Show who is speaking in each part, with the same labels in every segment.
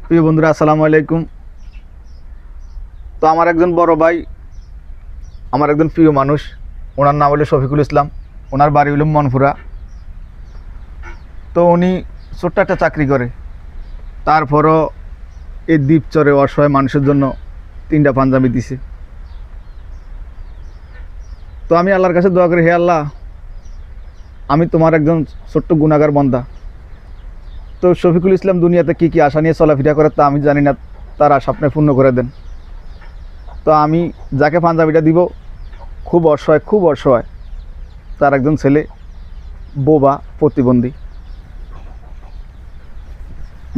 Speaker 1: প্রিয় বন্ধুরা, আসসালামু আলাইকুম। তো আমার একজন বড় ভাই, আমার একজন প্রিয় মানুষ, ওনার নাম হলো শফিকুল ইসলাম। ওনার বাড়ি হলো মনপুরা। তো উনি ছোট্ট একটা চাকরি করে, তারপরও এই দ্বীপচরে অসহায় মানুষের জন্য 3টা পাঞ্জাবি দিছে। তো আমি আল্লাহর কাছে দোয়া করি, হে আল্লাহ, আমি তোমার একজন ছোট্ট গুনাহগার বান্দা। তো শফিকুল ইসলাম দুনিয়াতে কী কী আশা নিয়ে চলাফেরা করে তা আমি জানি না, তার আশা আপনি পূর্ণ করে দেন। তো আমি যাকে পাঞ্জাবিটা দিব খুব অসহায়, তার একজন ছেলে বোবা প্রতিবন্ধী।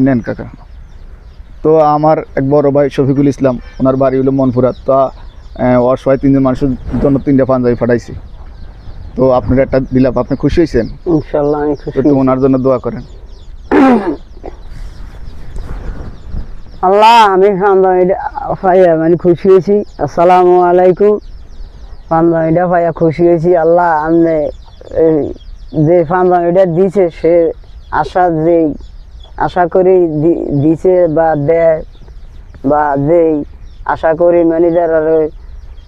Speaker 1: নেন কাকা। তো আমার এক বড় ভাই শফিকুল ইসলাম, ওনার বাড়ি হলো মনপুরা। তো অসহায় 3জন মানুষের জন্য 3টা পাঞ্জাবি পাঠাইছি। তো আপনার একটা দিলাম, আপনি খুশি হয়েছেন?
Speaker 2: ইনশাআল্লাহ আমি খুশি।
Speaker 1: তো ওনার জন্য দোয়া করেন।
Speaker 2: আল্লাহ, আমি পাইয়া মানে খুশি হয়েছি। আসসালামু আলাইকুম। পাঞ্জাবিটা পাইয়া খুশি হয়েছি। আল্লাহ, আপনি যে পাঞ্জাবিটা দিছে সে আশা করি দিছে বা দেয়, বা যেই আশা করি মানে যারা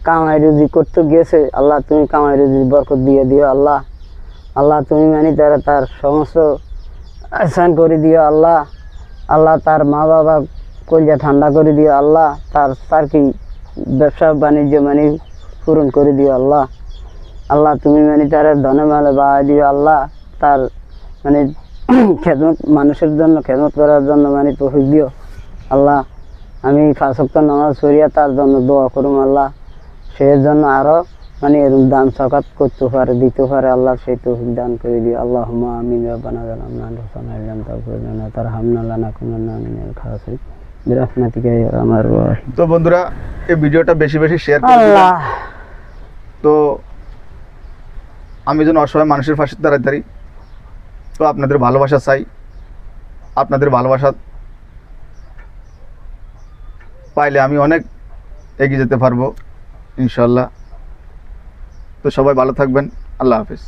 Speaker 2: কামাই রুজি করতে গেছে, আল্লাহ তুমি কামাই রুজি বরকত দিয়ে দিও। আল্লাহ, তুমি মানে তার সমস্ত আহসান করে দিও। আল্লাহ তার মা বাবা কলিজা ঠান্ডা করে দিও। আল্লাহ তার কি ব্যবসা বাণিজ্য মানে পূরণ করে দিও। আল্লাহ তুমি মানে তার ধনে মালে বাড়াই দিও। আল্লাহ তার মানে খেদমত, মানুষের জন্য খেদমত করার জন্য মানে তৌফিক দিও। আল্লাহ, আমি 5 ওয়াক্ত নামাজ পড়িয়া তার জন্য দোয়া করুম। আল্লাহ, সে জন্য আরো মানে এরকম দান সকাত করতে পারে, দিতে পারে। আল্লাহ সেই তৌফিক দান করে দিও। আল্লাহুম্মা আমিন। রব্বানা যালামনা আনফুসানা ওয়া ইল্লাম তাগফির লানা ওয়া তারহামনা লানাকুনান্না মিনাল খাসিরিন বিরহমাতিকা ইয়া আরহামার রাহিমিন।
Speaker 1: তো বন্ধুরা, এই ভিডিওটা বেশি বেশি শেয়ার করে দিবেন।
Speaker 2: আল্লাহ,
Speaker 1: তো আমি যেন অসহায় মানুষের পাশে দাঁড়াই। তো আপনাদের ভালোবাসা চাই, আপনাদের ভালোবাসা পাইলে আমি অনেক এগিয়ে যেতে পারবো ইনশাল্লাহ। তো সবাই ভালো থাকবেন। আল্লাহ হাফিজ।